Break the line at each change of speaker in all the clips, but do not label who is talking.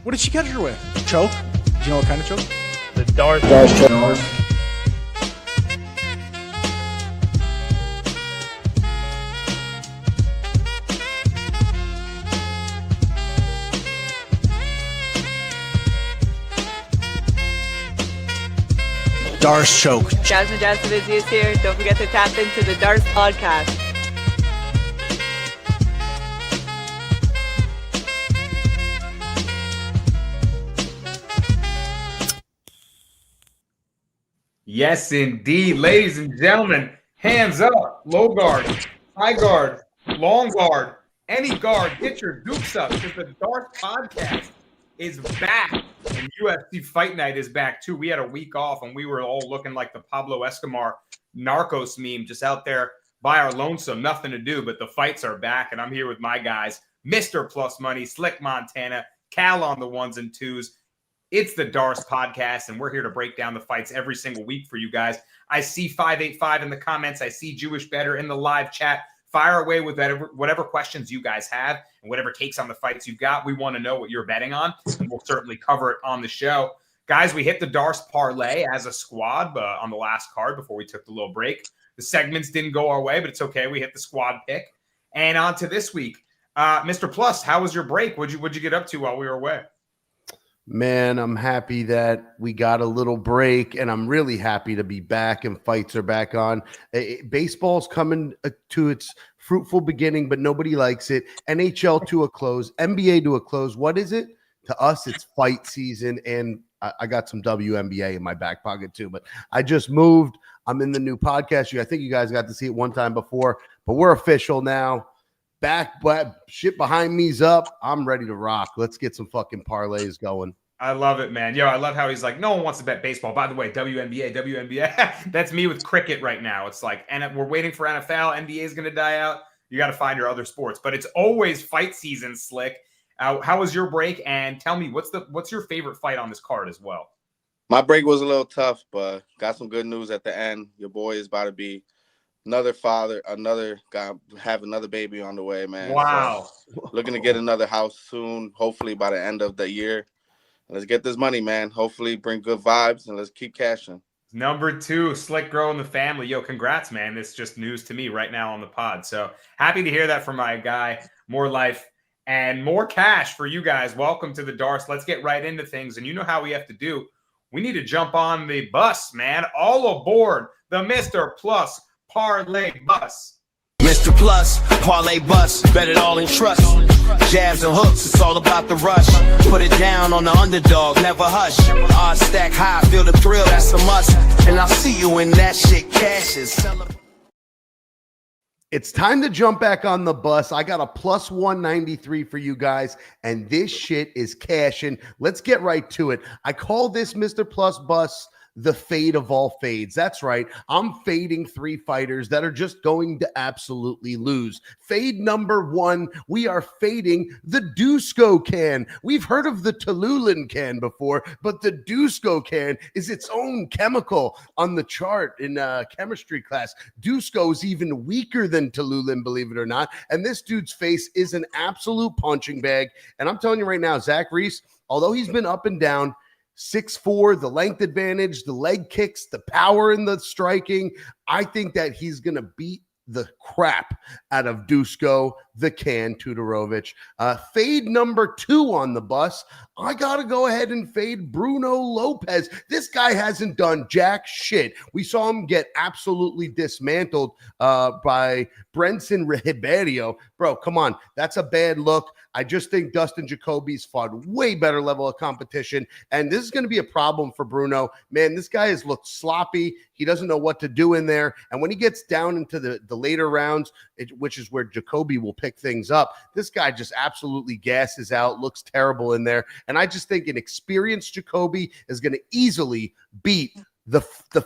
What did she catch her with? Choke? Do you know what kind of choke?
The Darth choke.
Darce choke.
Jasmine Jasmine is here. Don't forget to tap into the Darce podcast.
Yes, indeed. Ladies and gentlemen, hands up, low guard, high guard, long guard, any guard, get your dukes up because the Darth podcast is back and UFC Fight Night is back too. We had a week off and we were all looking like the Pablo Escobar Narcos meme, just out there by our lonesome, nothing to do, but the fights are back and I'm here with my guys, Mr. Plus Money, Slick Montana, Cal on the ones and twos. It's the Darce podcast, and we're here to break down the fights every single week for you guys. I see 585 in the comments. I see Jewish Better in the live chat. Fire away with whatever questions you guys have and whatever takes on the fights you've got. We want to know what you're betting on, and we'll certainly cover it on the show. Guys, we hit the Darce parlay as a squad on the last card before we took the little break. The segments didn't go our way, but it's okay. We hit the squad pick. And on to this week. Mr. Plus, how was your break? What'd you get up to while we were away?
Man, I'm happy that we got a little break, and I'm really happy to be back and fights are back on. Baseball's coming to its fruitful beginning, but nobody likes it. NHL to a close, NBA to a close. What is it? To us, it's fight season, and I got some WNBA in my back pocket too. But I just moved. I'm in the new podcast. I think you guys got to see it one time before, but we're official now. Back, but shit behind me's up. I'm ready to rock. Let's get some fucking parlays going.
I love it, man. Yo, I love how he's like, no one wants to bet baseball. By the way, WNBA. That's me with cricket right now. It's like, and we're waiting for NFL. NBA is going to die out. You got to find your other sports. But it's always fight season, Slick. How was your break? And tell me, what's your favorite fight on this card as well?
My break was a little tough, but got some good news at the end. Your boy is about to be another father, another guy, have another baby on the way, man.
Wow.
So, looking to get another house soon, hopefully by the end of the year. Let's get this money, man. Hopefully bring good vibes, and let's keep cashing.
Number 2, Slick growing the family. Yo, congrats, man. This is just news to me right now on the pod. So happy to hear that from my guy. More life and more cash for you guys. Welcome to the Darce. Let's get right into things. And you know how we have to do. We need to jump on the bus, man. All aboard the Mr. Plus Parlay Bus.
Mr. Plus, Parlay Bus, bet it all in trust. Jabs and hooks, it's all about the rush. Put it down on the underdog, never hush. Odds stack high, feel the thrill, that's a must. And I'll see you when that shit cashes.
It's time to jump back on the bus. I got a plus 193 for you guys, and this shit is cashing. Let's get right to it. I call this Mr. Plus Bus the fade of all fades. That's right. I'm fading 3 fighters that are just going to absolutely lose. Fade number 1, we are fading the Dusko can. We've heard of the Tululan can before, but the Dusko can is its own chemical on the chart in chemistry class. Dusko is even weaker than Tululan, believe it or not. And this dude's face is an absolute punching bag. And I'm telling you right now, Zach Reese, although he's been up and down, 6'4", the length advantage, the leg kicks, the power in the striking. I think that he's going to beat the crap out of Dusko, the can, Tudorovich. Fade number 2 on the bus. I got to go ahead and fade Bruno Lopez. This guy hasn't done jack shit. We saw him get absolutely dismantled by Brenson Ribeiro. Bro, come on. That's a bad look. I just think Dustin Jacoby's fought way better level of competition, and this is going to be a problem for Bruno. Man, this guy has looked sloppy. He doesn't know what to do in there, and when he gets down into the later rounds, which is where Jacoby will pick things up, this guy just absolutely gasses out, looks terrible in there, and I just think an experienced Jacoby is going to easily beat the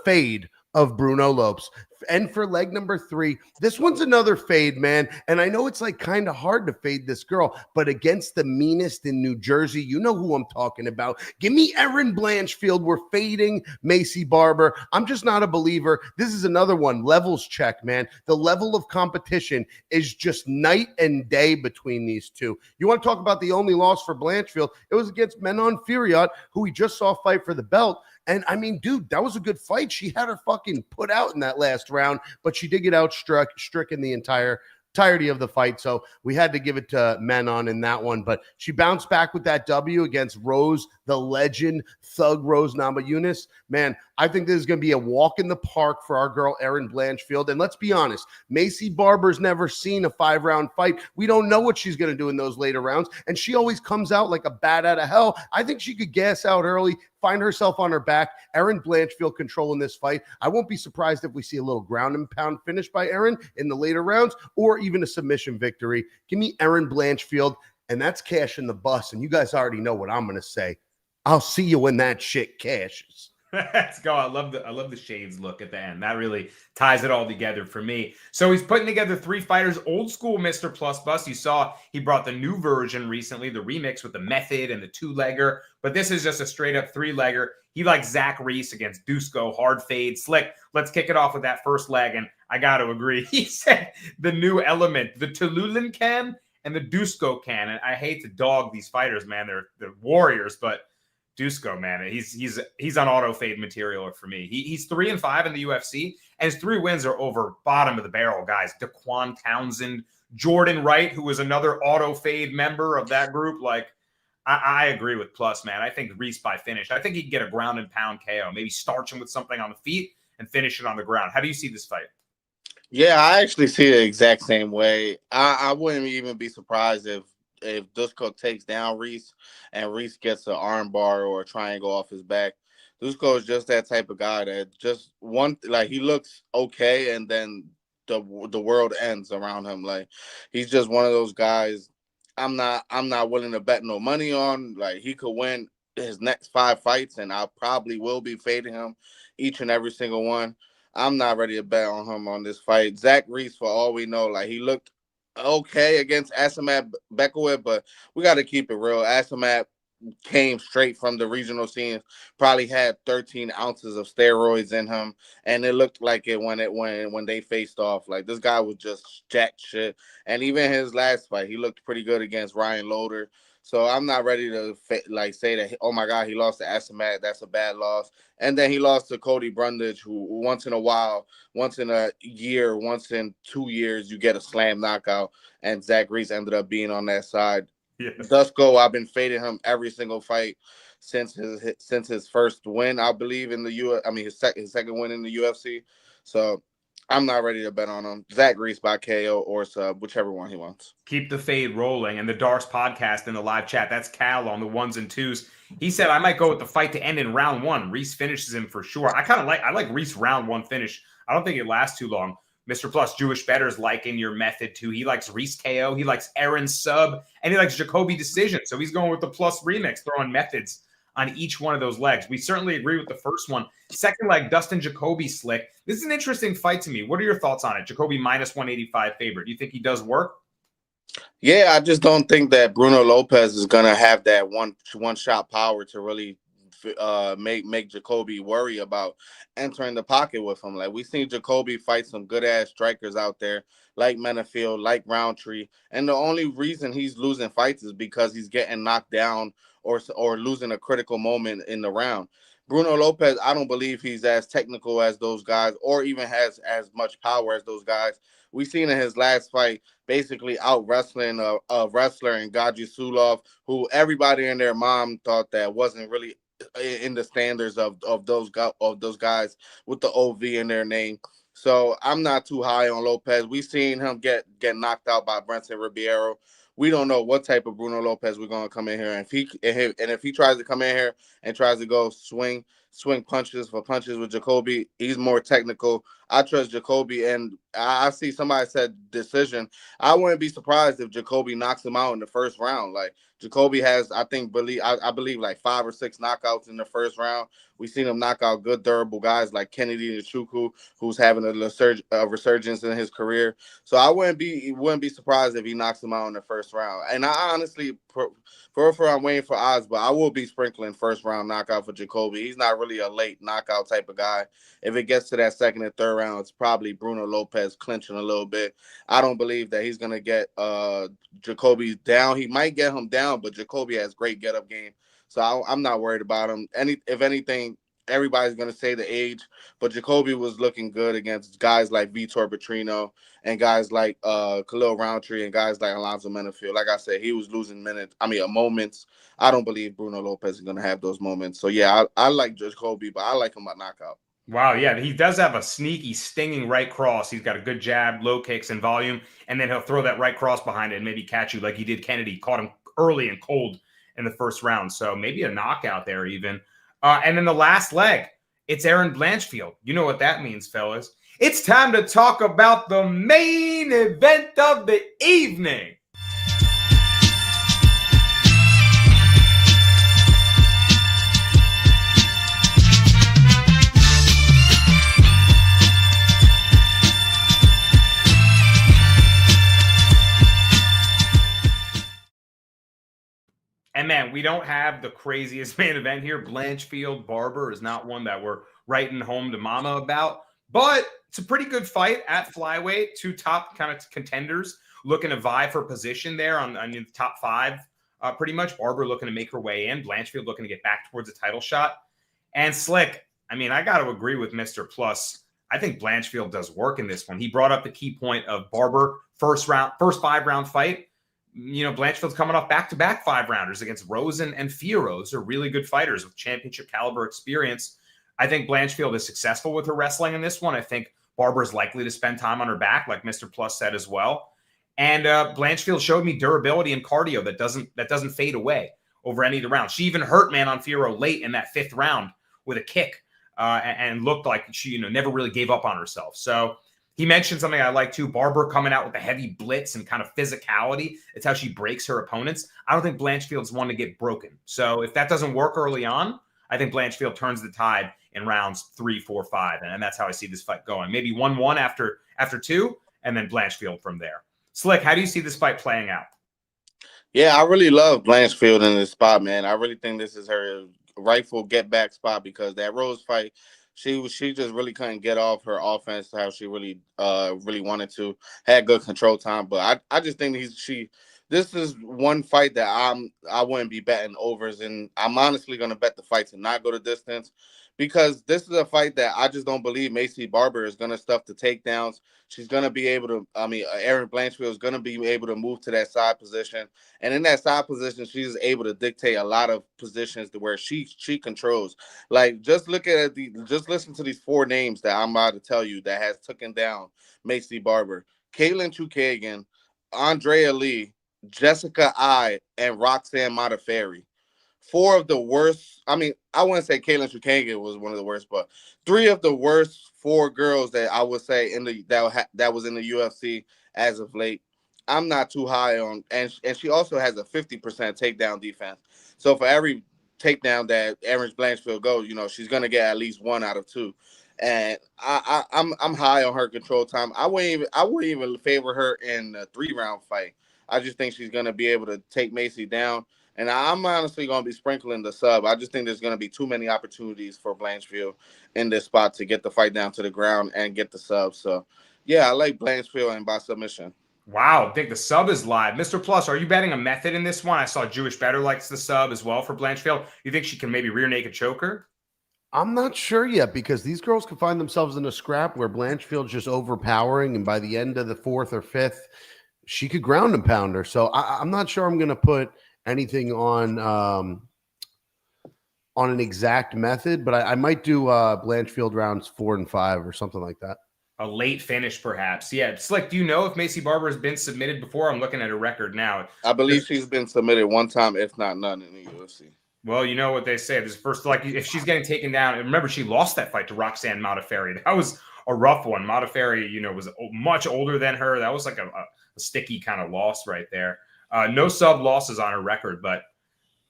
fade of Bruno Lopes. And for leg number 3, this one's another fade, man. And I know it's like kind of hard to fade this girl, but against the meanest in New Jersey, you know who I'm talking about. Give me Erin Blanchfield. We're fading Macy Barber. I'm just not a believer. This is another one. Levels check, man. The level of competition is just night and day between these two. You want to talk about the only loss for Blanchfield? It was against Menon Furiat, who we just saw fight for the belt. And I mean, dude, that was a good fight. She had her fucking put out in that last round, but she did get stricken the entirety of the fight. So we had to give it to Menon in that one. But she bounced back with that W against Rose, the legend, Thug Rose Namajunas. Man, I think this is going to be a walk in the park for our girl, Erin Blanchfield. And let's be honest, Macy Barber's never seen a 5-round fight. We don't know what she's going to do in those later rounds. And she always comes out like a bat out of hell. I think she could gas out early, find herself on her back. Erin Blanchfield controlling this fight. I won't be surprised if we see a little ground and pound finish by Erin in the later rounds, or even a submission victory. Give me Erin Blanchfield, and that's cashing the bus. And you guys already know what I'm going to say. I'll see you when that shit cashes.
Let's go. I love the shades look at the end. That really ties it all together for me. So he's putting together 3 fighters, old school Mr. Plus Bus. You saw he brought the new version recently, the remix with the method and the 2-legger. But this is just a straight up 3-legger. He likes Zach Reese against Dusko, hard fade, slick. Let's kick it off with that first leg. And I got to agree. He said the new element, the Tululan can and the Dusko can. And I hate to dog these fighters, man. They're warriors, but Dusko, man, he's on auto fade material for me. He's 3-5 in the UFC, and his 3 wins are over bottom of the barrel guys. Daquan Townsend, Jordan Wright, who was another auto fade member of that group. Like, I agree with Plus, man. I think Reese by finish. I think he can get a ground and pound KO. Maybe starch him with something on the feet and finish it on the ground. How do you see this fight?
Yeah, I actually see it the exact same way. I wouldn't even be surprised if Dusko takes down Reese and Reese gets an arm bar or a triangle off his back. Dusko is just that type of guy that just he looks okay, and then the world ends around him. Like, he's just one of those guys I'm not willing to bet no money on. Like, he could win his next 5 fights, and I probably will be fading him each and every single one. I'm not ready to bet on him on this fight. Zach Reese, for all we know, like, he looked okay against Asamat Bekowit, but we got to keep it real. Asamat came straight from the regional scene, probably had 13 ounces of steroids in him, and it looked like it when they faced off. Like, this guy was just jack shit. And even his last fight, he looked pretty good against Ryan Loder. So I'm not ready to say that, oh my God, he lost to Asamat, that's a bad loss. And then he lost to Cody Brundage, who once in a while, once in a year, once in 2 years, you get a slam knockout. And Zach Reese ended up being on that side. Yeah. Dusko, I've been fading him every single fight since his first win, I believe, in the his second win in the UFC. So I'm not ready to bet on him. Zach Reese by KO or sub, whichever one he wants.
Keep the fade rolling. And the Darce podcast in the live chat, that's Cal on the 1s and 2s. He said, I might go with the fight to end in round 1. Reese finishes him for sure. I like Reese round 1 finish. I don't think it lasts too long. Mr. Plus Jewish Better's liking your method too. He likes Reese KO. He likes Aaron sub. And he likes Jacoby decision. So he's going with the Plus remix, throwing methods on each one of those legs. We certainly agree with the first one. Second leg, Dustin Jacoby slick. This is an interesting fight to me. What are your thoughts on it? Jacoby minus 185 favorite. Do you think he does work?
Yeah, I just don't think that Bruno Lopez is going to have that one-shot power to really make Jacoby worry about entering the pocket with him. Like, we've seen Jacoby fight some good-ass strikers out there, like Menafield, like Roundtree, and the only reason he's losing fights is because he's getting knocked down or losing a critical moment in the round. Bruno Lopez, I don't believe he's as technical as those guys or even has as much power as those guys. We've seen in his last fight basically out wrestling a wrestler in Gaji Sulov, who everybody and their mom thought that wasn't really in the standards of those guys with the OV in their name. So I'm not too high on Lopez. We've seen him get knocked out by Brenton Ribeiro. We don't know what type of Bruno Lopez we're going to come in here. And if he tries to come in here and tries to go swing punches for punches with Jacoby, he's more technical. I trust Jacoby, and I see somebody said decision. I wouldn't be surprised if Jacoby knocks him out in the first round. Like Jacoby has, I believe like 5 or 6 knockouts in the first round. We've seen him knock out good, durable guys like Kennedy Nzechukwu, who's having a resurgence in his career. So I wouldn't be surprised if he knocks him out in the first round. And I honestly, I'm waiting for odds, but I will be sprinkling first round knockout for Jacoby. He's not really a late knockout type of guy. If it gets to that second and third round, it's probably Bruno Lopez clinching a little bit. I don't believe that he's gonna get Jacoby down. He might get him down, but Jacoby has great get-up game. So I'm not worried about him. If anything, everybody's going to say the age, but Jacoby was looking good against guys like Vitor Petrino and guys like Khalil Roundtree and guys like Alonzo Menafield. Like I said, he was losing moments. I don't believe Bruno Lopez is going to have those moments. So, yeah, I like Jacoby, but I like him by knockout.
Wow, yeah, he does have a sneaky, stinging right cross. He's got a good jab, low kicks, and volume, and then he'll throw that right cross behind it and maybe catch you like he did Kennedy. Caught him early and cold in the first round, so maybe a knockout there even. And then the last leg, it's Erin Blanchfield. You know what that means, fellas. It's time to talk about the main event of the evening. And man, we don't have the craziest main event here. Blanchfield Barber is not one that we're writing home to mama about, but it's a pretty good fight at flyweight. 2 top kind of contenders looking to vie for position there on the top 5. Pretty much Barber looking to make her way in. Blanchfield looking to get back towards a title shot. And Slick, I mean, I got to agree with Mr. Plus. I think Blanchfield does work in this one. He brought up the key point of Barber first 5-round fight. You know, Blanchfield's coming off back-to-back 5-rounders against Rosen and Fierro. Those are really good fighters with championship caliber experience. I think Blanchfield is successful with her wrestling in this one. I think Barber is likely to spend time on her back, like Mr. Plus said as well. And Blanchfield showed me durability and cardio that doesn't fade away over any of the rounds. She even hurt man on Fierro late in that 5th round with a kick and looked like she never really gave up on herself. So he mentioned something I like too. Barber coming out with a heavy blitz and kind of physicality. It's how she breaks her opponents. I don't think Blanchfield's one to get broken. So if that doesn't work early on, I think Blanchfield turns the tide in rounds 3, 4, 5. And that's how I see this fight going. Maybe 1-1 after 2, and then Blanchfield from there. Slick, how do you see this fight playing out?
Yeah, I really love Blanchfield in this spot, man. I really think this is her rightful get-back spot because that Rose fight, she just really couldn't get off her offense how she really wanted to. Had good control time, but I just think this is one fight that I wouldn't be betting overs, and I'm honestly going to bet the fight to not go the distance because this is a fight that I just don't believe Macy Barber is going to stuff the takedowns. She's going to be able to, Erin Blanchfield is going to be able to move to that side position. And in that side position, she's able to dictate a lot of positions to where she controls. Like, just listen to these 4 names that I'm about to tell you that has taken down Macy Barber. Caitlin Chukagian, Andrea Lee, Jessica Ai, and Roxanne Modafferi. 4 of the worst. I wouldn't say Caitlin Chukagian was one of the worst, but 3 of the worst 4 girls that I would say that was in the UFC as of late. I'm not too high on, and she also has a 50% takedown defense. So for every takedown that Erin Blanchfield goes, she's gonna get at least 1 out of 2. And I'm high on her control time. I wouldn't even favor her in a 3-round fight. I just think she's gonna be able to take Macy down. And I'm honestly going to be sprinkling the sub. I just think there's going to be too many opportunities for Blanchfield in this spot to get the fight down to the ground and get the sub. So, yeah, I like Blanchfield and by submission.
Wow, I think the sub is live. Mr. Plus, are you betting a method in this one? I saw Jewish Better likes the sub as well for Blanchfield. You think she can maybe rear naked choke her?
I'm not sure yet because these girls can find themselves in a scrap where Blanchfield's just overpowering, and by the end of the 4th or 5th, she could ground and pound her. So I'm not sure I'm going to put anything on an exact method, but I might do Blanchfield rounds 4 and 5 or something like that.
A late finish, perhaps. Yeah. Slick, do you know if Macy Barber has been submitted before? I'm looking at her record now.
I believe she's been submitted 1 time, if not none, in the UFC.
Well, you know what they say. This first, like, if she's getting taken down, and remember, she lost that fight to Roxanne Modafferi. That was a rough one. Modafferi, was much older than her. That was like a sticky kind of loss right there. No sub losses on her record, but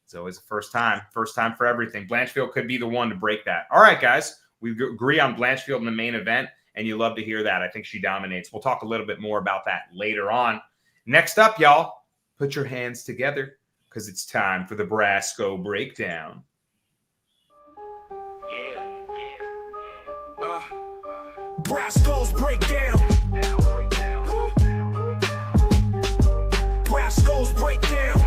it's always the first time for everything. Blanchfield could be the one to break that. All right, guys, we agree on Blanchfield in the main event, and you love to hear that. I think she dominates. We'll talk a little bit more about that later on. Next up, y'all, put your hands together because it's time for the Brasco breakdown.
Brasco's breakdown. Brasco's breakdown.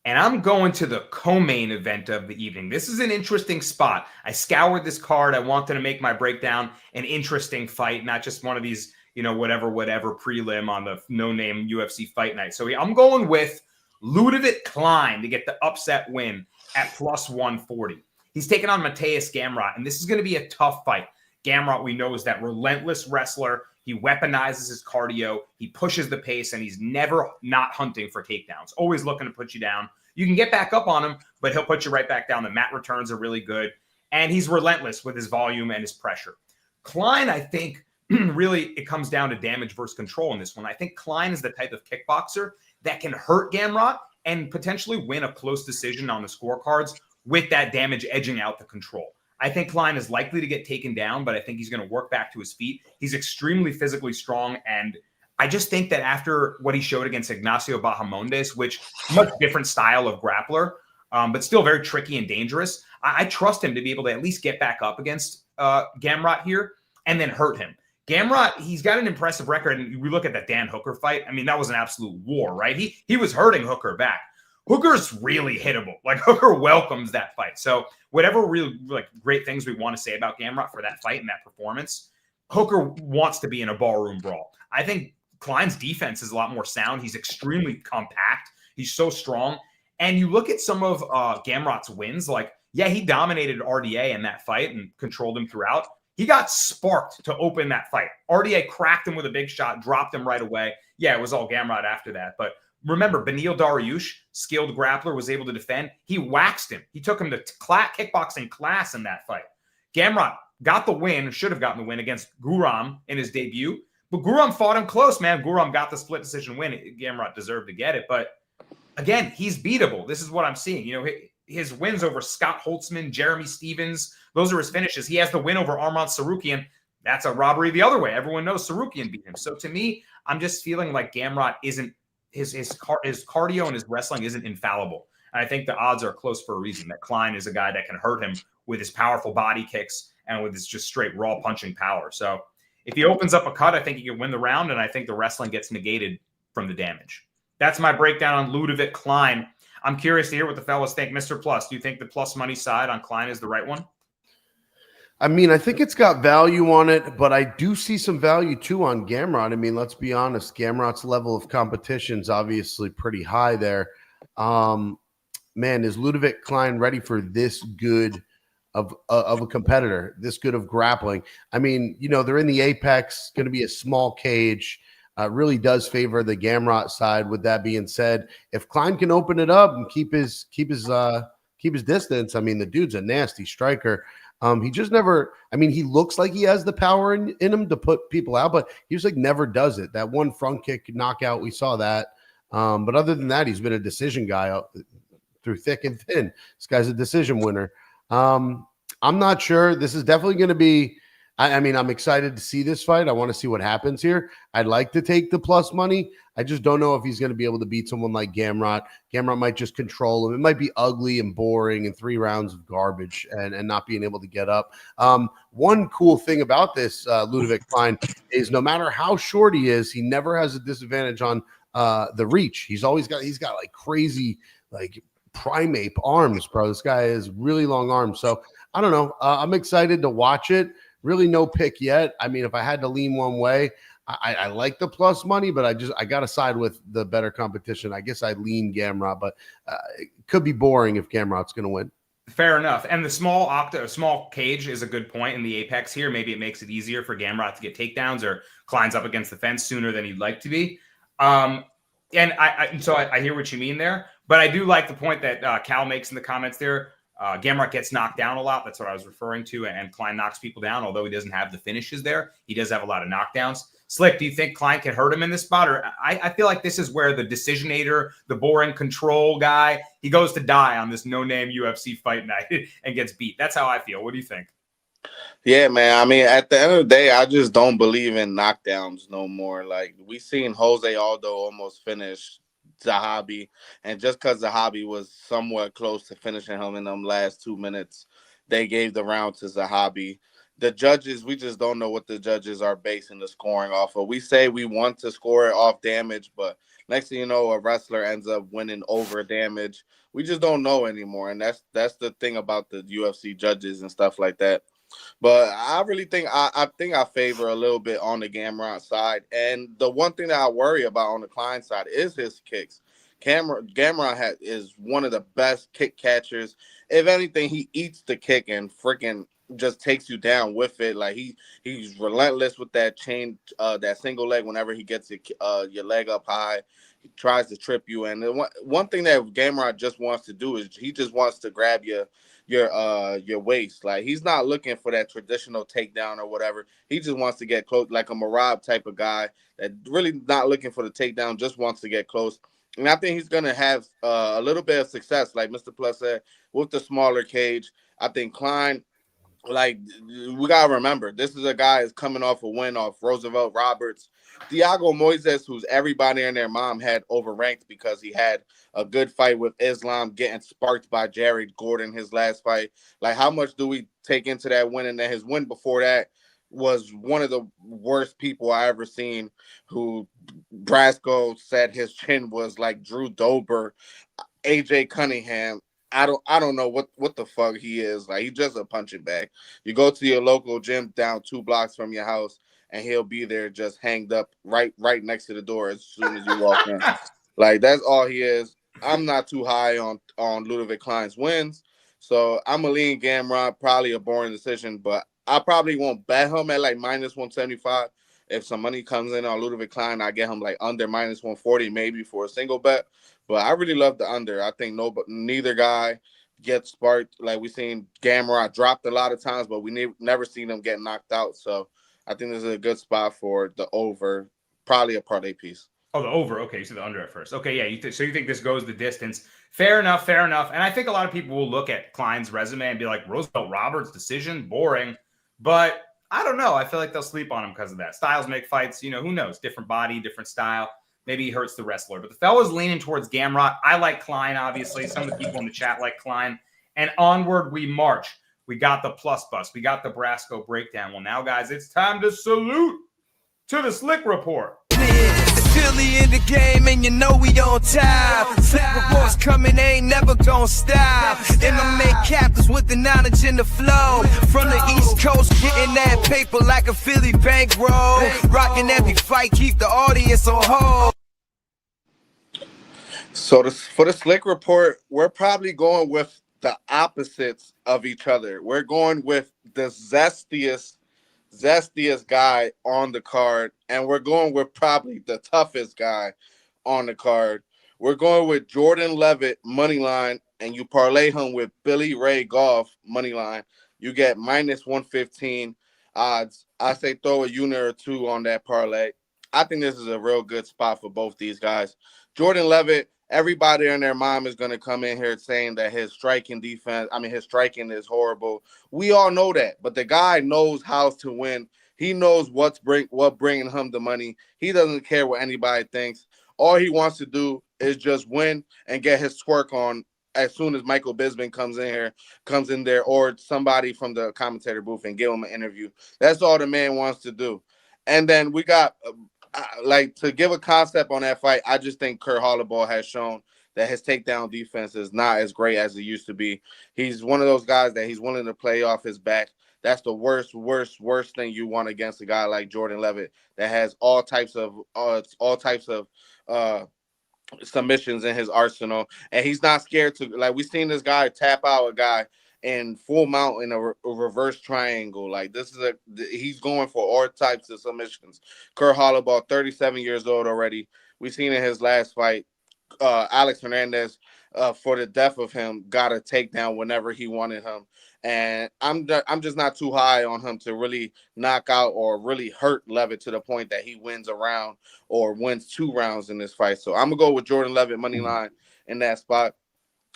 And I'm going to the co-main event of the evening. This is an interesting spot. I scoured this card. I wanted to make my breakdown an interesting fight, not just one of these, whatever prelim on the no-name UFC fight night. So I'm going with Ludovic Klein to get the upset win at plus 140. He's taking on Mateusz Gamrot, and this is going to be a tough fight. Gamrot, we know, is that relentless wrestler. He weaponizes his cardio. He pushes the pace, and he's never not hunting for takedowns. Always looking to put you down. You can get back up on him, but he'll put you right back down. The mat returns are really good, and he's relentless with his volume and his pressure. Klein, I think, really it comes down to damage versus control in this one. I think Klein is the type of kickboxer that can hurt Gamrot and potentially win a close decision on the scorecards with that damage edging out the control. I think Klein is likely to get taken down, but I think he's going to work back to his feet. He's extremely physically strong, and I just think that after what he showed against Ignacio Bahamondes, which much different style of grappler, but still very tricky and dangerous, I trust him to be able to at least get back up against Gamrot here and then hurt him. Gamrot, he's got an impressive record, and we look at that Dan Hooker fight. I mean, that was an absolute war, right? He was hurting Hooker back. Hooker's really hittable. Like, Hooker welcomes that fight. So whatever really great things we want to say about Gamrot for that fight and that performance, Hooker wants to be in a ballroom brawl. I think Klein's defense is a lot more sound. He's extremely compact. He's so strong. And you look at some of Gamrot's wins, he dominated RDA in that fight and controlled him throughout. He got sparked to open that fight. RDA cracked him with a big shot, dropped him right away. Yeah, it was all Gamrot after that. But remember, Beneil Dariush, skilled grappler, was able to defend. He waxed him. He took him to kickboxing class in that fight. Gamrot got the win, should have gotten the win against Guram in his debut. But Guram fought him close, man. Guram got the split decision win. Gamrot deserved to get it. But again, he's beatable. This is what I'm seeing. His wins over Scott Holtzman, Jeremy Stevens, those are his finishes. He has the win over Arman Sarukian. That's a robbery the other way. Everyone knows Sarukian beat him. So to me, I'm just feeling like Gamrot isn't his cardio and his wrestling isn't infallible. And I think the odds are close for a reason. That Klein is a guy that can hurt him with his powerful body kicks and with his just straight raw punching power. So if he opens up a cut, I think he can win the round, and I think the wrestling gets negated from the damage. That's my breakdown on Ludovic Klein. I'm curious to hear what the fellas think. Mr. Plus, do you think the plus money side on Klein is the right one?
I mean, I think it's got value on it, but I do see some value too on Gamrot. I mean, let's be honest. Gamrot's level of competition is obviously pretty high there. Man, is Ludovic Klein ready for this good of a competitor, this good of grappling? I mean, they're in the apex, going to be a small cage. Really does favor the Gamrot side. With that being said, if Klein can open it up and keep his distance, I mean, the dude's a nasty striker. He just never, he looks like he has the power in him to put people out, but he just never does it. That one front kick knockout, we saw that. But other than that, he's been a decision guy through thick and thin. This guy's a decision winner. I'm not sure. This is definitely going to be, I'm excited to see this fight. I want to see what happens here. I'd like to take the plus money. I just don't know if he's going to be able to beat someone like Gamrot. Gamrot might just control him. It might be ugly and boring and 3 rounds of garbage and not being able to get up. One cool thing about this Ludovic Klein is no matter how short he is, he never has a disadvantage on the reach. He's got crazy primate arms, bro. This guy has really long arms. So I don't know. I'm excited to watch it. Really no pick yet. I mean, if I had to lean one way, I like the plus money, but I got to side with the better competition. I guess I lean Gamrot, but it could be boring if Gamrot's going to win.
Fair enough. And the small cage is a good point in the apex here. Maybe it makes it easier for Gamrot to get takedowns or Klein's up against the fence sooner than he'd like to be. And I hear what you mean there, but I do like the point that Cal makes in the comments there. Gamrot gets knocked down a lot. That's what I was referring to. And Klein knocks people down. Although he doesn't have the finishes there, he does have a lot of knockdowns. Slick, do you think Klein can hurt him in this spot? Or I feel like this is where the decisionator, the boring control guy, he goes to die on this no-name UFC fight night and gets beat. That's how I feel. What do you think?
Yeah, man. I mean, at the end of the day, I just don't believe in knockdowns no more. Like, we seen Jose Aldo almost finish Zahabi, and just because Zahabi was somewhat close to finishing him in them last 2 minutes, they gave the round to Zahabi. The judges, we just don't know what the judges are basing the scoring off of. We say we want to score it off damage, but next thing you know, a wrestler ends up winning over damage. We just don't know anymore, and that's the thing about the UFC judges and stuff like that. But I really think I favor a little bit on the Gamrot side. And the one thing that I worry about on the Klein side is his kicks. Gamrot is one of the best kick catchers. If anything, he eats the kick and freaking just takes you down with it. Like he's relentless with that chain, that single leg. Whenever he gets your leg up high, he tries to trip you. And one thing that Gamrot just wants to do is he just wants to grab your waist. Like, he's not looking for that traditional takedown or whatever. He just wants to get close, like a Marab type of guy that really not looking for the takedown, just wants to get close. And I think he's gonna have a little bit of success, like Mr. Plus said, with the smaller cage. I think Klein, like, we gotta remember, this is a guy that's coming off a win off Roosevelt Roberts. Thiago Moises, who's everybody and their mom had overranked because he had a good fight with Islam, getting sparked by Jared Gordon his last fight. Like, how much do we take into that win? And then his win before that was one of the worst people I ever seen, who Brasco said his chin was like Drew Dober, AJ Cunningham. I don't know what the fuck he is. Like, he's just a punching bag. You go to your local gym down 2 blocks from your house, and he'll be there just hanged up right next to the door as soon as you walk in. Like, that's all he is. I'm not too high on Ludwig Klein's wins, so I'm a lean Gamrot, probably a boring decision, but I probably won't bet him at like -175. If some money comes in on Ludwig Klein, I get him like under -140 maybe for a single bet. But I really love the under. I think neither guy gets sparked. Like, we seen Gamrot dropped a lot of times, but we never seen him get knocked out. So I think this is a good spot for the over, probably a parlay piece.
Oh, the over. Okay, you said the under at first. Okay, yeah. So you think this goes the distance? Fair enough. And I think a lot of people will look at Klein's resume and be like, Roosevelt Roberts decision, boring. But I don't know. I feel like they'll sleep on him because of that. Styles make fights. Who knows? Different body, different style. Maybe he hurts the wrestler. But the fella's leaning towards Gamrot. I like Klein, obviously. Some of the people in the chat like Klein. And onward we march. We got the plus bus. We got the Brasco breakdown. Well, now, guys, it's time to salute to the Slick Report.
Philly in the game, and you know we on time. Slick reports coming, ain't never gonna stop. MMA captains with the knowledge and the flow. From the East Coast, getting that paper like a Philly bankroll. Rocking every fight, keep the audience on hold.
So for the Slick Report, we're probably going with the opposites of each other. We're going with the zestiest guy on the card, and we're going with probably the toughest guy on the card. We're going with Jordan Levitt money line, and you parlay him with Billy Ray Goff money line. You get -115 odds. I say throw a unit or two on that parlay. I think this is a real good spot for both these guys. Jordan Levitt, everybody and their mom is going to come in here saying that his striking is horrible. We all know that, but the guy knows how to win. He knows what bringing him the money. He doesn't care what anybody thinks. All he wants to do is just win and get his twerk on as soon as Michael Bisping comes in there, or somebody from the commentator booth and give him an interview. That's all the man wants to do. And then we got to give a concept on that fight, I just think Kurt Holloway has shown that his takedown defense is not as great as it used to be. He's one of those guys that he's willing to play off his back. That's the worst thing you want against a guy like Jordan Levitt that has all types of submissions in his arsenal, and he's not scared to, like, we've seen this guy tap out a guy in full mount in a reverse triangle. Like, he's going for all types of submissions. Kurt Holloway, 37 years old already. We've seen in his last fight, Alex Hernandez, for the death of him, got a takedown whenever he wanted him. And I'm just not too high on him to really knock out or really hurt Levitt to the point that he wins a round or wins 2 rounds in this fight. So I'm going to go with Jordan Levitt money line in that spot.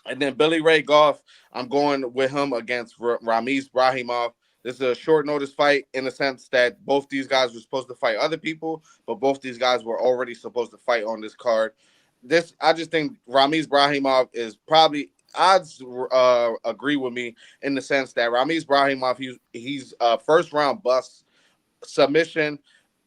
And then Billy Ray Goff, I'm going with him against Ramiz Brahimov. This is a short notice fight in the sense that both these guys were supposed to fight other people, but both these guys were already supposed to fight on this card. I just think Ramiz Brahimov is probably odds agree with me in the sense that Ramiz Brahimov, he's first round bust, submission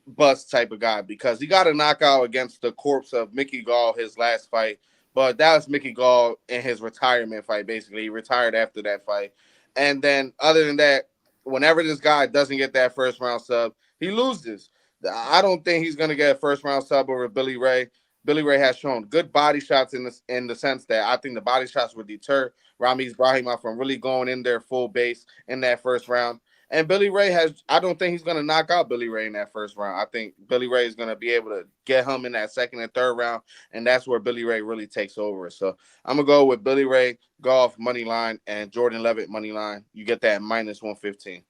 bust type of guy because he got a knockout against the corpse of Mickey Gall his last fight. But that was Mickey Gall in his retirement fight, basically. He retired after that fight. And then other than that, whenever this guy doesn't get that first round sub, he loses. I don't think he's going to get a first round sub over Billy Ray. Billy Ray has shown good body shots in the sense that I think the body shots would deter Ramiz Brahimov from really going in there full base in that first round. And Billy Ray I don't think he's going to knock out Billy Ray in that first round. I think Billy Ray is going to be able to get him in that second and third round, and that's where Billy Ray really takes over. So I'm going to go with Billy Ray, Goff, money line, and Jordan Levitt, money line. You get that minus 115.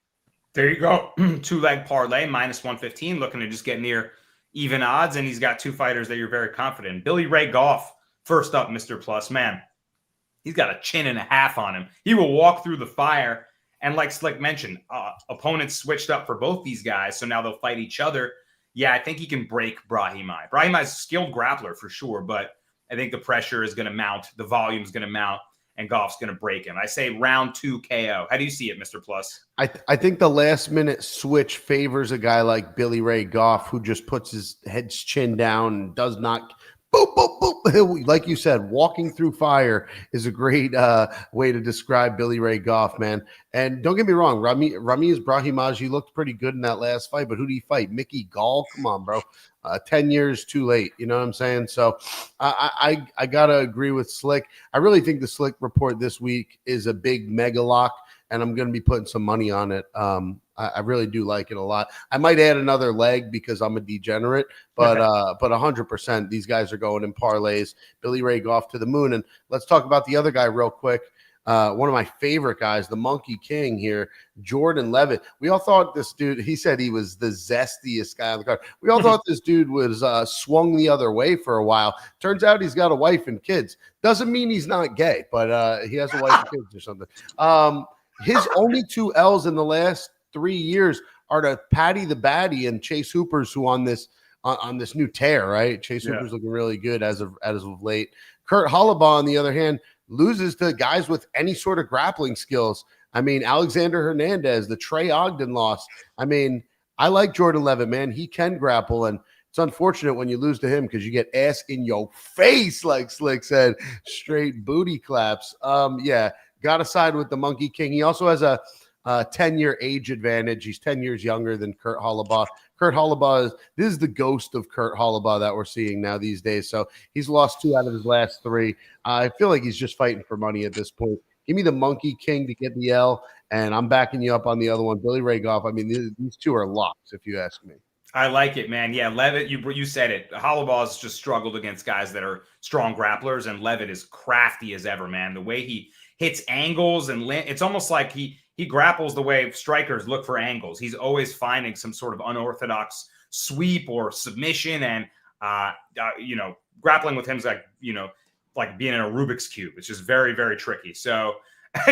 There you go. 2-leg parlay, minus 115, looking to just get near even odds, and he's got 2 fighters that you're very confident in. Billy Ray Goff, first up, Mr. Plus. Man, he's got a chin and a half on him. He will walk through the fire. And like Slick mentioned, opponents switched up for both these guys, so now they'll fight each other. Yeah, I think he can break Brahimaj. Brahimaj is a skilled grappler for sure, but I think the pressure is going to mount, the volume is going to mount, and Goff's going to break him. I say round 2 KO. How do you see it, Mr. Plus?
I think the last-minute switch favors a guy like Billy Ray Goff, who just puts his head's chin down and does not boop, boop, boop. Like you said, walking through fire is a great way to describe Billy Ray Goff, man. And don't get me wrong, Ramiz Brahimaj, he looked pretty good in that last fight, but who did he fight? Mickey Gall? Come on, bro. 10 years too late. You know what I'm saying? So I got to agree with Slick. I really think the Slick report this week is a big mega lock, and I'm going to be putting some money on it. I really do like it a lot. I might add another leg because I'm a degenerate, but 100%, these guys are going in parlays. Billy Ray Goff to the moon. And let's talk about the other guy real quick. One of my favorite guys, the Monkey King here, Jordan Levitt. We all thought this dude, he said he was the zestiest guy on the card. We all thought this dude was swung the other way for a while. Turns out he's got a wife and kids. Doesn't mean he's not gay, but he has a wife and kids or something. His only 2 L's in the last 3 years are to Patty the Batty and Chase Hooper's, who on this new tear, right? Chase Hooper's looking really good as of late. Kurt Hollabaugh, on the other hand, loses to guys with any sort of grappling skills. I mean, Alexander Hernandez, the Trey Ogden loss. I mean, I like Jordan Levitt, man. He can grapple, and it's unfortunate when you lose to him because you get ass in your face, like Slick said, straight booty claps. Yeah, got to side with the Monkey King. He also has a 10-year age advantage. He's 10 years younger than Kurt Hollabaugh. Kurt Hollabaugh this is the ghost of Kurt Hollabaugh that we're seeing now these days. So he's lost 2 out of his last 3. I feel like he's just fighting for money at this point. Give me the Monkey King to get the L, and I'm backing you up on the other one, Billy Ray Goff. I mean, these 2 are locks, if you ask me.
I like it, man. Yeah, Levitt, you said it. Hollabaugh has just struggled against guys that are strong grapplers, and Levitt is crafty as ever, man. The way he hits angles and it's almost like he grapples the way strikers look for angles. He's always finding some sort of unorthodox sweep or submission, and grappling with him is like being in a Rubik's Cube. It's just very, very tricky. So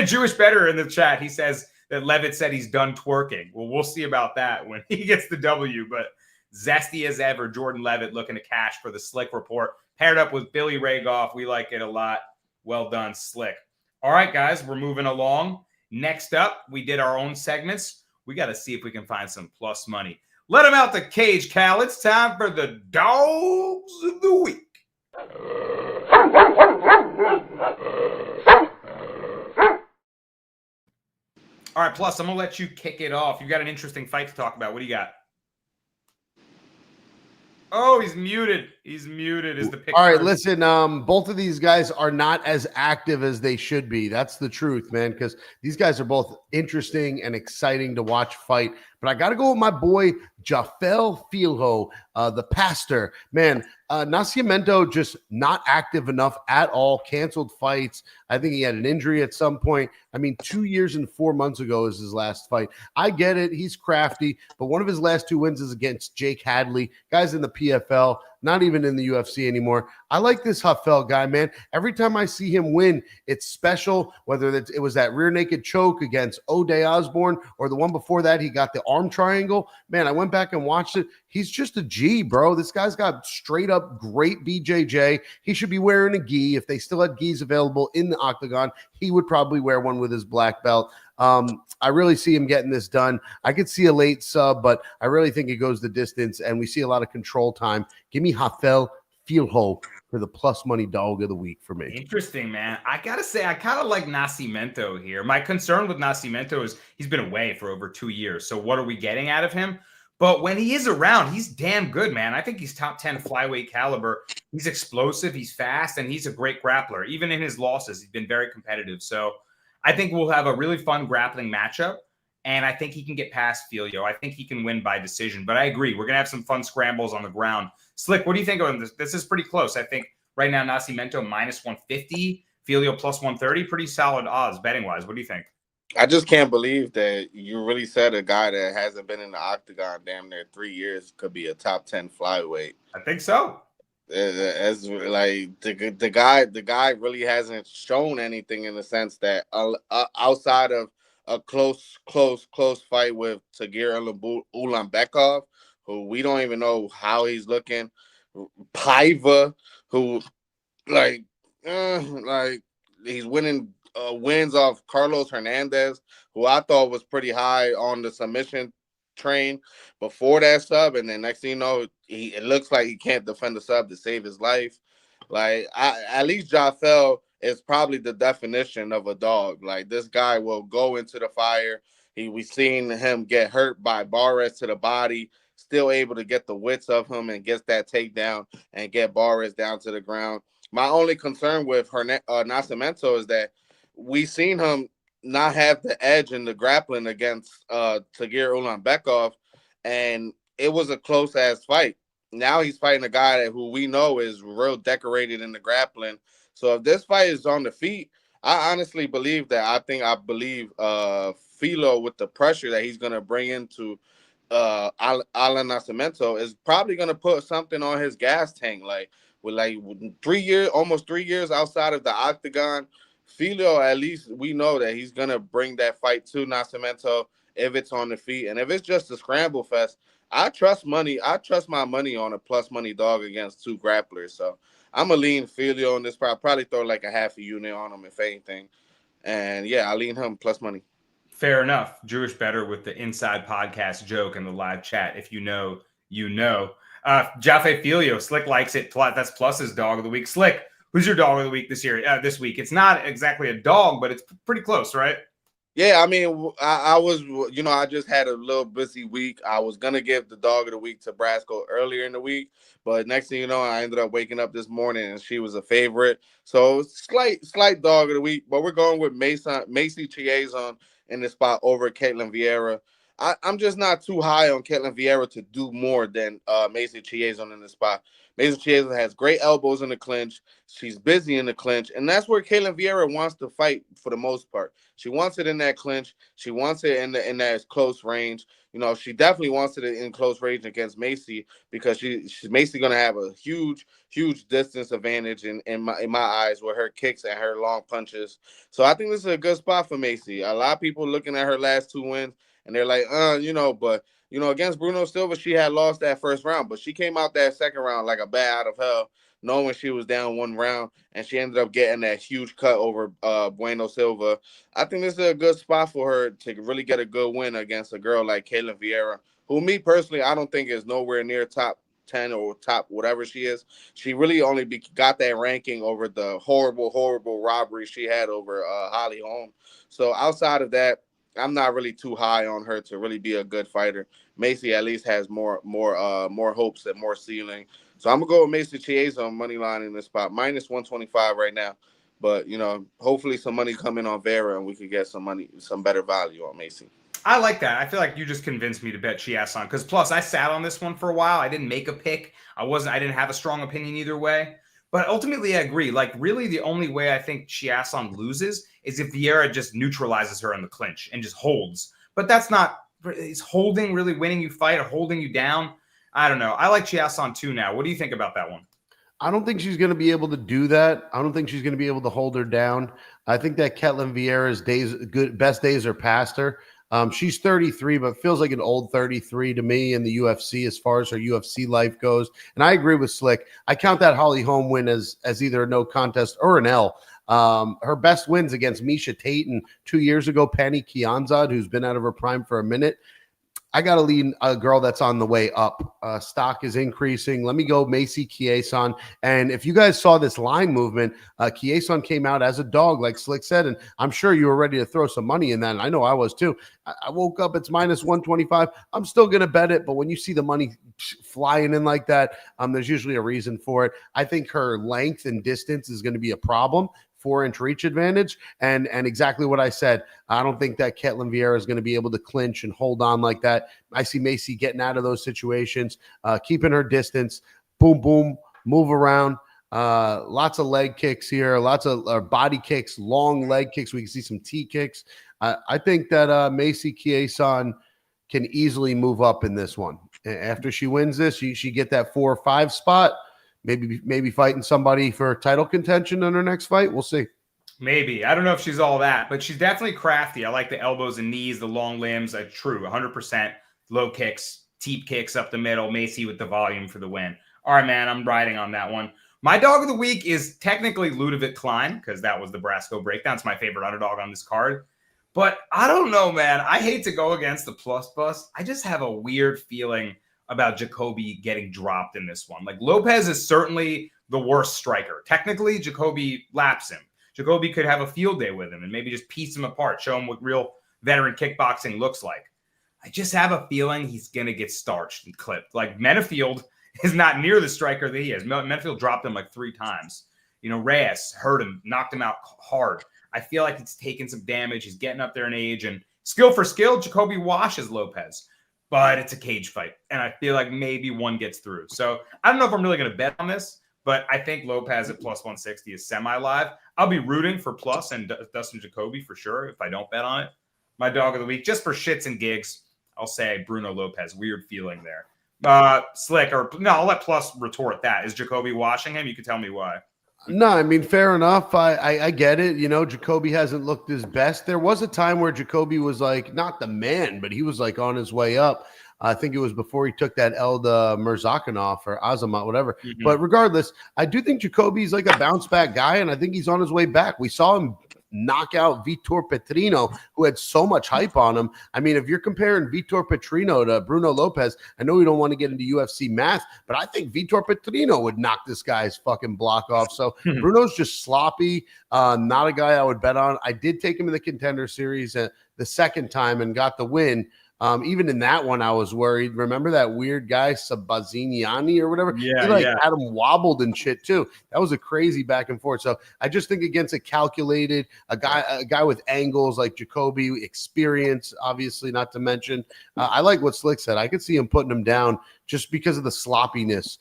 Jewish Better in the chat, he says that Levitt said he's done twerking. Well, we'll see about that when he gets the W, but zesty as ever, Jordan Levitt looking to cash for the Slick report. Paired up with Billy Ray Goff. We like it a lot. Well done, Slick. All right, guys, we're moving along. Next up, we did our own segments. We got to see if we can find some plus money. Let them out the cage, Cal. It's time for the Dogs of the Week. All right, Plus, I'm going to let you kick it off. You got an interesting fight to talk about. What do you got? Oh, he's muted. He's muted is the picture.
All right, listen, both of these guys are not as active as they should be. That's the truth, man, because these guys are both interesting and exciting to watch fight. But I got to go with my boy, Jafel Filho, the pastor. Man, Nascimento just not active enough at all, canceled fights. I think he had an injury at some point. I mean, 2 years and 4 months ago is his last fight. I get it. He's crafty, but one of his last 2 wins is against Jake Hadley. Guys in the PFL, not even in the UFC anymore. I like this Jafel guy, man. Every time I see him win, it's special, whether it was that rear naked choke against O'Day Osborne or the one before that, he got the arm triangle. Man, I went back and watched it. He's just a G, bro. This guy's got straight up great BJJ. He should be wearing a gi. If they still had gis available in the octagon, he would probably wear one with his black belt. I really see him getting this done. I could see a late sub, but I really think it goes the distance, and we see a lot of control time. Give me Jafel Filho for the plus money dog of the week for me.
Interesting, man. I got to say, I kind of like Nascimento here. My concern with Nascimento is he's been away for over 2 years. So what are we getting out of him? But when he is around, he's damn good, man. I think he's top 10 flyweight caliber. He's explosive, he's fast, and he's a great grappler. Even in his losses, he's been very competitive. So I think we'll have a really fun grappling matchup, and I think he can get past Filho. I think he can win by decision. But I agree, we're going to have some fun scrambles on the ground. Slick, what do you think of this? This is pretty close. I think right now Nascimento minus 150, Filho plus 130, pretty solid odds betting-wise. What do you think?
I just can't believe that you really said a guy that hasn't been in the octagon damn near 3 years could be a top 10 flyweight.
I think so.
As like the guy really hasn't shown anything in the sense that outside of a close fight with Tagir Ulanbekov, who we don't even know how he's looking, Paiva, who he's winning wins off Carlos Hernandez, who I thought was pretty high on the submission train before that sub, and then next thing you know, it looks like he can't defend the sub to save his life. At least Jafel is probably the definition of a dog. Like, this guy will go into the fire. We've seen him get hurt by Barres to the body, still able to get the wits of him and get that takedown and get Barres down to the ground. My only concern with Nascimento is that we've seen him not have the edge in the grappling against Tagir Ulanbekov, and it was a close-ass fight. Now he's fighting a guy who we know is real decorated in the grappling. So if this fight is on the feet, I honestly believe that I believe Filho, with the pressure that he's going to bring into Alan Nascimento, is probably going to put something on his gas tank. With almost 3 years outside of the octagon, Filho, at least we know that he's going to bring that fight to Nascimento if it's on the feet. And if it's just a scramble fest, I trust my money on a plus money dog against two grapplers. So I'm going to lean Filho on this. Probably throw like a half a unit on him, if anything. And yeah, I lean him plus money.
Fair enough. Jewish Better with the Inside Podcast joke in the live chat. If you know, you know. Jaffe Filho, Slick likes it. That's plus his dog of the week. Slick, who's your dog of the week this week? It's not exactly a dog, but it's pretty close, right?
Yeah, I mean, I was, I just had a little busy week. I was going to give the dog of the week to Brasco earlier in the week, but next thing you know, I ended up waking up this morning and she was a favorite. So slight dog of the week, but we're going with Macy Chiasson in the spot over Caitlin Vieira. I'm just not too high on Caitlin Vieira to do more than Macy Chiasson in the spot. Macy Chiasson has great elbows in the clinch. She's busy in the clinch, and that's where Caitlin Vieira wants to fight for the most part. She wants it in that clinch. She wants it in that close range. She definitely wants it in close range against Macy because she's Macy going to have a huge distance advantage in my eyes with her kicks and her long punches. So I think this is a good spot for Macy. A lot of people looking at her last two wins, and they're like, but against Bruno Silva, she had lost that first round, but she came out that second round like a bat out of hell, knowing she was down one round, and she ended up getting that huge cut over Bueno Silva. I think this is a good spot for her to really get a good win against a girl like Caitlin Vieira, who me personally, I don't think is nowhere near top 10 or top whatever she is. She really only got that ranking over the horrible robbery she had over Holly Holm. So outside of that, I'm not really too high on her to really be a good fighter. Macy at least has more hopes and more ceiling. So I'm gonna go with Macy Chiasson money line in this spot, minus 125 right now. But hopefully some money come in on Vera and we could get some better value on Macy.
I like that. I feel like you just convinced me to bet Chiasson because plus I sat on this one for a while. I didn't make a pick. I didn't have a strong opinion either way. But ultimately, I agree. Like, really, the only way I think Chiasson loses is if Vieira just neutralizes her in the clinch and just holds. But that's not. Is holding really winning you fight or holding you down? I don't know. I like Chiasson too now. What do you think about that one?
I don't think she's going to be able to do that. I don't think she's going to be able to hold her down. I think that Ketlin Vieira's best days are past her. She's 33, but feels like an old 33 to me in the UFC as far as her UFC life goes. And I agree with Slick. I count that Holly Holm win as either a no contest or an L. Her best wins against Misha Tate and 2 years ago, Penny Kianzad, who's been out of her prime for a minute. I got to lean a girl that's on the way up. Stock is increasing. Let me go Macy Chiasson. And if you guys saw this line movement, Chiasson came out as a dog, like Slick said, and I'm sure you were ready to throw some money in that. And I know I was too. I woke up, it's minus 125. I'm still going to bet it. But when you see the money flying in like that, there's usually a reason for it. I think her length and distance is going to be a problem. 4-inch reach advantage, and exactly what I said. I don't think that Ketlin Vieira is going to be able to clinch and hold on like that. I see Macy getting out of those situations, keeping her distance, boom, boom, move around. Lots of leg kicks here, lots of body kicks, long leg kicks. We can see some T kicks. I think that Macy Chiasson can easily move up in this one. After she wins this, she get that 4 or 5 spot. Maybe fighting somebody for title contention in her next fight. We'll see.
Maybe. I don't know if she's all that, but she's definitely crafty. I like the elbows and knees, the long limbs. True, 100%. Low kicks, teep kicks up the middle. Macy with the volume for the win. All right, man, I'm riding on that one. My dog of the week is technically Ludovic Klein because that was the Brasco breakdown. It's my favorite underdog on this card. But I don't know, man. I hate to go against the plus bus. I just have a weird feeling about Jacoby getting dropped in this one. Like, Lopez is certainly the worst striker. Technically, Jacoby laps him. Jacoby could have a field day with him and maybe just piece him apart, show him what real veteran kickboxing looks like. I just have a feeling he's going to get starched and clipped. Like, Menafield is not near the striker that he is. Menafield dropped him like 3 times. You know, Reyes hurt him, knocked him out hard. I feel like he's taking some damage. He's getting up there in age. And skill for skill, Jacoby washes Lopez. But it's a cage fight, and I feel like maybe one gets through. So I don't know if I'm really going to bet on this, but I think Lopez at plus 160 is semi-live. I'll be rooting for plus and Dustin Jacoby for sure if I don't bet on it. My dog of the week, just for shits and gigs, I'll say Bruno Lopez. Weird feeling there. Slick, or no, I'll let plus retort that. Is Jacoby washing him? You can tell me why.
No, I mean, fair enough. I get it. You know, Jacoby hasn't looked his best. There was a time where Jacoby was like, not the man, but he was like on his way up. I think it was before he took that L to Mirzakhanov or Azamat, whatever. Mm-hmm. But regardless, I do think Jacoby's like a bounce back guy, and I think he's on his way back. We saw him knock out Vitor Petrino, who had so much hype on him. I mean, if you're comparing Vitor Petrino to Bruno Lopez, I know we don't want to get into UFC math, but I think Vitor Petrino would knock this guy's fucking block off. So Bruno's just sloppy, not a guy I would bet on. I did take him in the Contender Series the second time and got the win. Even in that one, I was worried. Remember that weird guy, Sabazignani or whatever?
Yeah,
he had him wobbled and shit too. That was a crazy back and forth. So I just think against a calculated, a guy with angles like Jacoby, experience, obviously, not to mention. I like what Slick said. I could see him putting him down just because of the sloppiness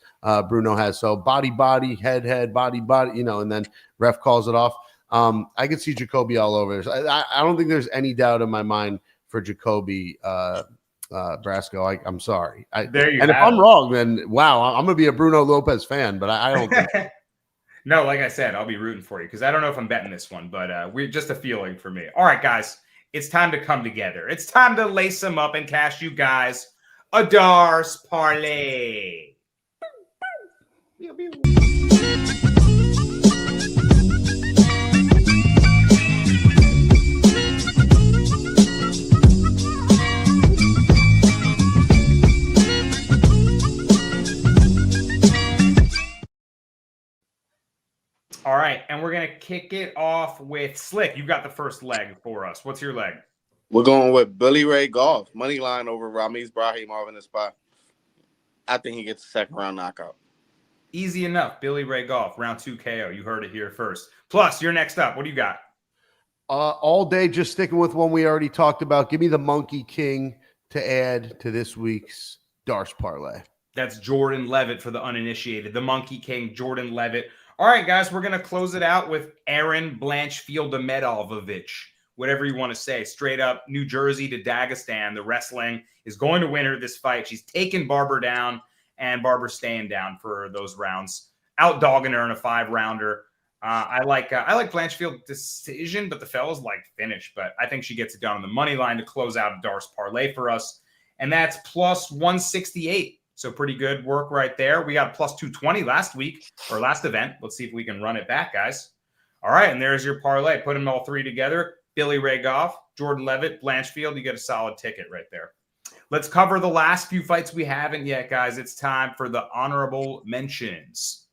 Bruno has. So body, head, body, you know, and then ref calls it off. I could see Jacoby all over. So I don't think there's any doubt in my mind for Jacoby Brasco. I'm sorry. And if I'm wrong, then wow, I'm going to be a Bruno Lopez fan, but I don't think.
No, like I said, I'll be rooting for you because I don't know if I'm betting this one, but we're just a feeling for me. All right, guys, it's time to come together. It's time to lace them up and cash you guys a Darce parlay. All right, and we're going to kick it off with Slick. You got the first leg for us. What's your leg?
We're going with Billy Ray Golf. Money line over Ramiz Brahimov in the spot. I think he gets a second round knockout.
Easy enough. Billy Ray Golf, round 2 KO. You heard it here first. Plus, you're next up. What do you got?
All day, just sticking with one we already talked about. Give me the Monkey King to add to this week's Darce parlay.
That's Jordan Levitt for the uninitiated. The Monkey King, Jordan Levitt. All right, guys, we're going to close it out with Aaron Blanchfield Medovovich, whatever you want to say. Straight up New Jersey to Dagestan. The wrestling is going to win her this fight. She's taking Barber down, and Barber's staying down for those rounds. Out-dogging her in a 5-rounder. I like Blanchfield decision, but the fellas like finish. But I think she gets it done on the money line to close out a Darce parlay for us. And that's plus 168. So pretty good work right there. We got plus 220 last week or last event. Let's see if we can run it back, guys. All right, and there's your parlay. Put them all three together. Billy Ray Goff, Jordan Levitt, Blanchfield. You get a solid ticket right there. Let's cover the last few fights we haven't yet, guys. It's time for the honorable mentions.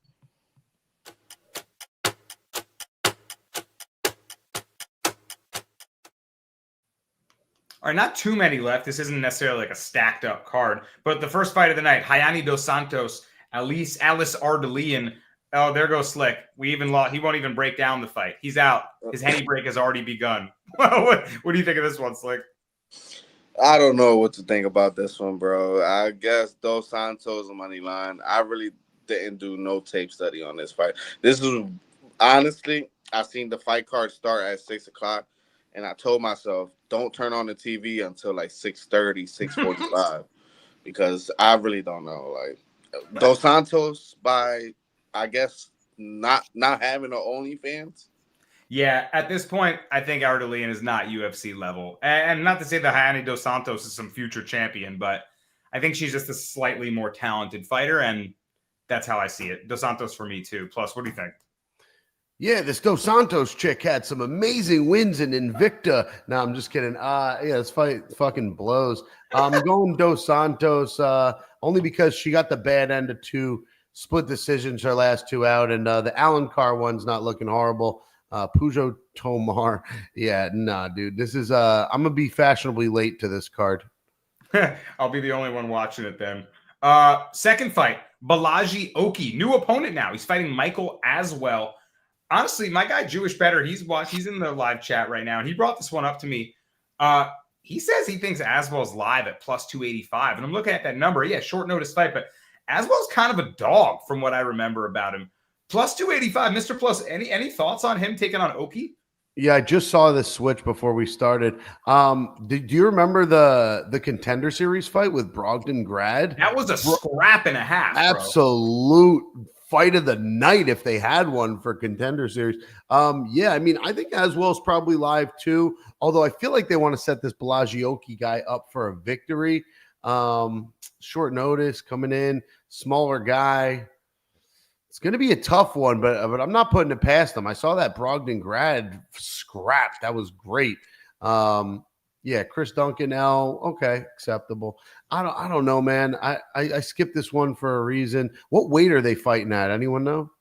All right, not too many left. This isn't necessarily like a stacked up card, but the first fight of the night, Hayani Dos Santos, Alice Ardalian. Oh, there goes Slick. We even lost. He won't even break down the fight. He's out. His henny break has already begun. what do you think of this one, Slick?
I don't know what to think about this one, bro. I guess Dos Santos money line. I really didn't do no tape study on this fight. This is honestly, I seen the fight card start at 6 o'clock. And I told myself, don't turn on the TV until like 6:30, 6:45, because I really don't know. Like Dos Santos, by I guess not having an OnlyFans.
Yeah, at this point, I think Ardalian is not UFC level, and not to say that Hayani Dos Santos is some future champion, but I think she's just a slightly more talented fighter, and that's how I see it. Dos Santos for me too. Plus, what do you think?
Yeah, this Dos Santos chick had some amazing wins in Invicta. No, I'm just kidding. Yeah, this fight fucking blows. I'm going Dos Santos only because she got the bad end of 2 split decisions her last 2 out, and the Alan Carr one's not looking horrible. Peugeot Tomar. Yeah, nah, dude. This is I'm gonna be fashionably late to this card.
I'll be the only one watching it then. Second fight, Balaji Oki, new opponent now. He's fighting Michael Aswell. Honestly, my guy Jewish Better, he's in the live chat right now, and he brought this one up to me. He says he thinks Aswell's live at plus 285, and I'm looking at that number. Yeah, short notice fight, but Aswell's kind of a dog from what I remember about him. Plus 285, Mr. Plus. Any thoughts on him taking on Oki?
Yeah, I just saw this switch before we started. Do you remember the Contender Series fight with Brogdon Grad?
That was a scrap and a half. Bro.
Absolute fight of the night if they had one for Contender Series. Yeah, I mean, I think Aswell's probably live too, although I feel like they want to set this Blagioki guy up for a victory. Short notice coming in, smaller guy. It's going to be a tough one, but I'm not putting it past them. I saw that Brogdon Grad scrap. That was great. Yeah, Chris Duncan L. Okay, acceptable. I don't know, man. I skipped this one for a reason. What weight are they fighting at? Anyone know?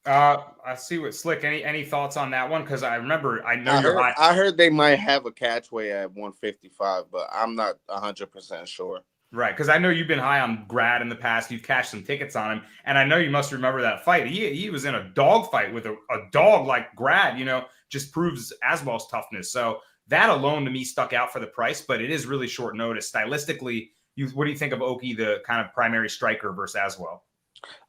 I see what Slick. Any thoughts on that one? Because I remember,
I heard they might have a catch weight at 155, but I'm not 100% sure.
Right, because I know you've been high on Grad in the past. You've cashed some tickets on him, and I know you must remember that fight. He was in a dog fight with a dog like Grad. Just proves Aswell's toughness. So that alone to me stuck out for the price, but it is really short notice. Stylistically, what do you think of Oki, the kind of primary striker versus Aswell?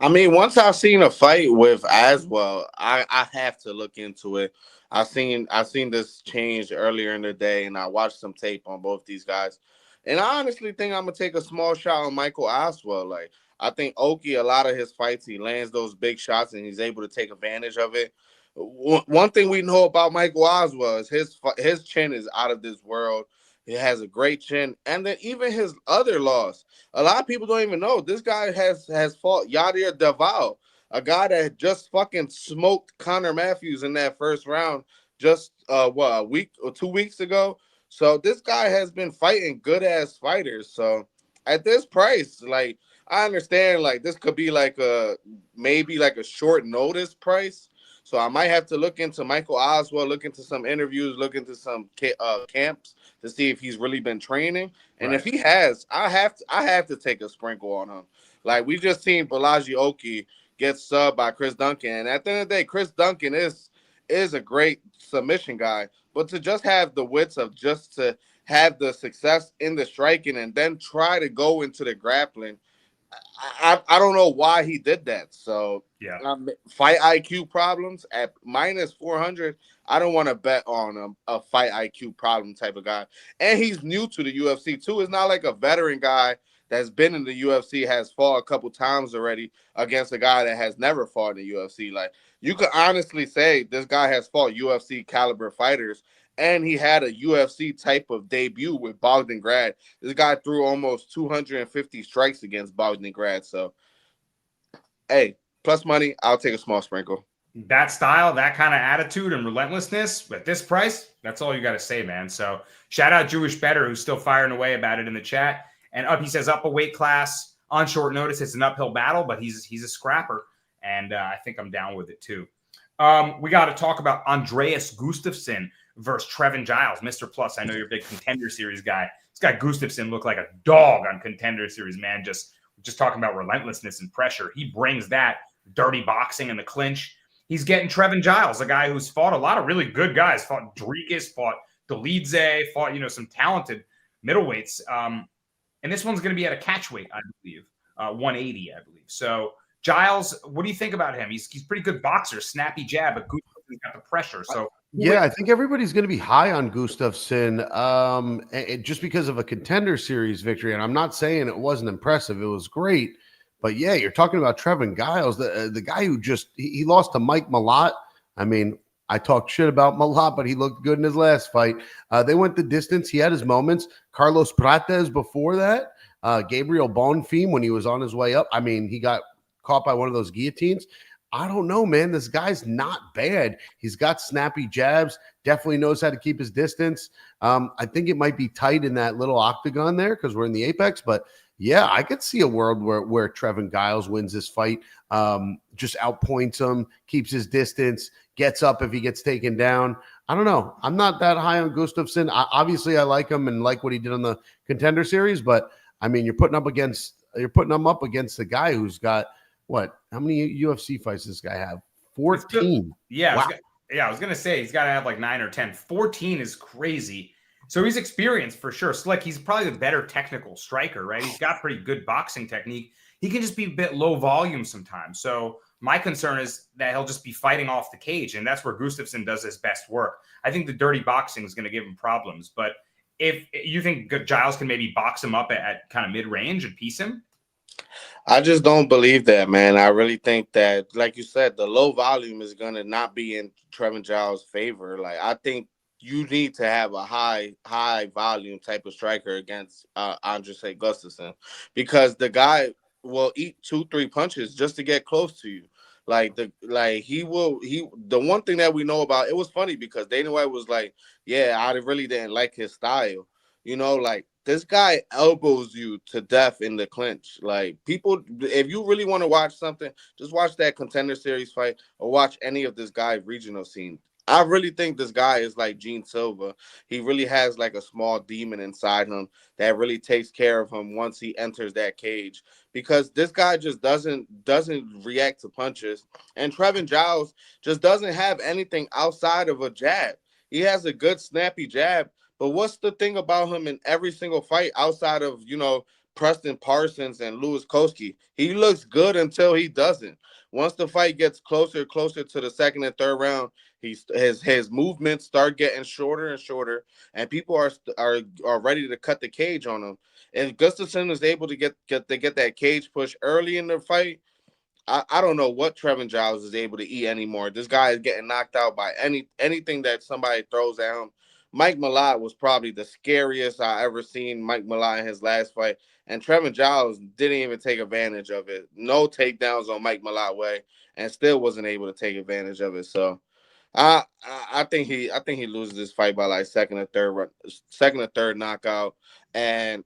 I mean, once I've seen a fight with Aswell, I have to look into it. I've seen this change earlier in the day, and I watched some tape on both these guys. And I honestly think I'm going to take a small shot on Michael Aswell. Like, I think Oki, a lot of his fights, he lands those big shots, and he's able to take advantage of it. One thing we know about Michael Aswell is his chin is out of this world. He has a great chin. And then even his other loss, a lot of people don't even know. This guy has fought Yadir Davao, a guy that just fucking smoked Connor Matthews in that first round just, a week or 2 weeks ago. So this guy has been fighting good-ass fighters. So at this price, like, I understand, like, this could be like maybe a short notice price. So I might have to look into Michael Aswell, look into some interviews, look into some camps to see if he's really been training. And right. If he has, I have to take a sprinkle on him. Like, we just seen Balaji get subbed by Chris Duncan. And at the end of the day, Chris Duncan is a great submission guy. but to just have the wits of just to have the success in the striking and then try to go into the grappling, I don't know why he did that. So
Yeah.
Fight IQ problems at minus 400. I don't want to bet on a fight IQ problem type of guy. And he's new to the UFC too. It's not like a veteran guy that's been in the UFC, has fought a couple times already against a guy that has never fought in the UFC. Like, you could honestly say this guy has fought UFC caliber fighters, and he had a UFC type of debut with Blqnchfield. This guy threw almost 250 strikes against Blqnchfield. So, hey, plus money, I'll take a small sprinkle.
That style, that kind of attitude and relentlessness at this price, that's all you got to say, man. So shout out Jewish Better, who's still firing away about it in the chat. And he says up a weight class on short notice. It's an uphill battle, but he's a scrapper. And I think I'm down with it too. We got to talk about Andreas Gustafsson versus Trevin Giles. Mr. Plus, I know you're a big Contender Series guy. This guy Gustafsson looked like a dog on Contender Series, man. Just talking about relentlessness and pressure. He brings that dirty boxing in the clinch. He's getting Trevin Giles, a guy who's fought a lot of really good guys. Fought Dricus, fought Dolidze, fought some talented middleweights. And this one's going to be at a catch weight, I believe, 180, I believe. So Giles, what do you think about him? He's pretty good boxer, snappy jab, but Gustafsson's got the pressure. So
yeah, I think everybody's going to be high on Gustafsson, just because of a Contender Series victory. And I'm not saying it wasn't impressive; it was great. But yeah, you're talking about Trevin Giles, the guy who he lost to Mike Malott. I mean, I talked shit about Malott, but he looked good in his last fight. They went the distance. He had his moments. Carlos Prates before that. Gabriel Bonfim when he was on his way up. I mean, he got caught by one of those guillotines. I don't know, man. This guy's not bad. He's got snappy jabs. Definitely knows how to keep his distance. I think it might be tight in that little octagon there because we're in the apex. But yeah, I could see a world where Trevin Giles wins this fight. Just outpoints him, keeps his distance, gets up if he gets taken down. I don't know. I'm not that high on Gustafsson. Obviously, I like him and like what he did on the Contender Series. But I mean, you're putting him up against the guy who's got what? How many UFC fights does this guy have? 14.
Yeah,
wow.
I was gonna say he's got to have like 9 or 10. 14 is crazy. So he's experienced for sure. Slick, he's probably the better technical striker, right? He's got pretty good boxing technique. He can just be a bit low volume sometimes. So my concern is that he'll just be fighting off the cage, and that's where Gustafsson does his best work. I think the dirty boxing is going to give him problems. But if you think Giles can maybe box him up at kind of mid-range and piece him,
I just don't believe that, man. I really think that, like you said, the low volume is going to not be in Trevin Giles' favor. Like, I think you need to have a high volume type of striker against Andreas Gustafsson, because the guy will eat 2-3 punches just to get close to you. The one thing that we know about, it was funny because Dana White was like, yeah, I really didn't like his style. This guy elbows you to death in the clinch. Like, people, if you really want to watch something, just watch that Contender Series fight or watch any of this guy's regional scene. I really think this guy is like Gene Silva. He really has like a small demon inside him that really takes care of him once he enters that cage, because this guy just doesn't react to punches. And Trevin Giles just doesn't have anything outside of a jab. He has a good snappy jab, but what's the thing about him in every single fight outside of, Preston Parsons and Louis Koski? He looks good until he doesn't. Once the fight gets closer to the second and third round, his movements start getting shorter and shorter, and people are ready to cut the cage on him. And Gustafsson is able to get that cage push early in the fight. I don't know what Trevin Giles is able to eat anymore. This guy is getting knocked out by anything that somebody throws at him. Mike Malott was probably the scariest I ever seen Mike Malott in his last fight, and Trevin Giles didn't even take advantage of it. No takedowns on Mike Malott way, and still wasn't able to take advantage of it. So I think he loses this fight by like second or third knockout, and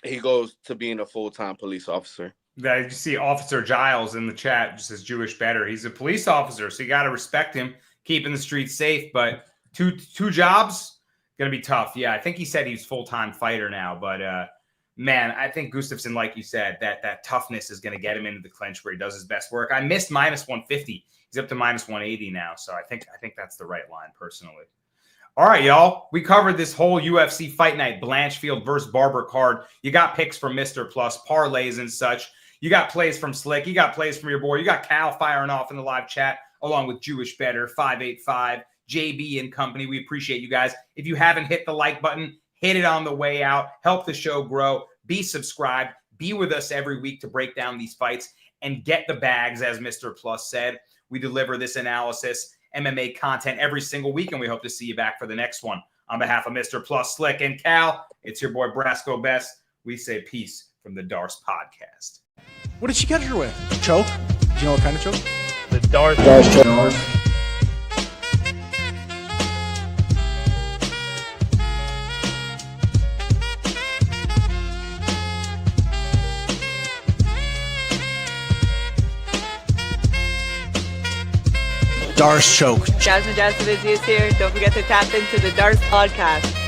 he goes to being a full-time police officer.
You see Officer Giles in the chat just says Jewish Better. He's a police officer, so you got to respect him, keeping the streets safe. But two jobs gonna be tough. Yeah, I think he said he's full-time fighter now, but man, I think Gustafsson, like you said, that toughness is gonna get him into the clinch where he does his best work. I missed minus 150. He's up to minus 180 now, so I think that's the right line personally. All right, y'all. We covered this whole UFC fight night, Blanchfield versus Barber card. You got picks from Mr. Plus, parlays and such. You got plays from Slick. You got plays from your boy. You got Cal firing off in the live chat, along with Jewish Better, 585, JB and company. We appreciate you guys. If you haven't hit the like button, hit it on the way out. Help the show grow. Be subscribed. Be with us every week to break down these fights and get the bags, as Mr. Plus said. We deliver this analysis, MMA content every single week, and we hope to see you back for the next one. On behalf of Mr. Plus, Slick, and Cal, it's your boy Brasco Best. We say peace from the Darce Podcast.
What did she catch her with? Choke? Do you know what kind of choke?
The Darce.
Darce choke.
Jasmine Jasmine is here. Don't forget to tap into the Darce Podcast.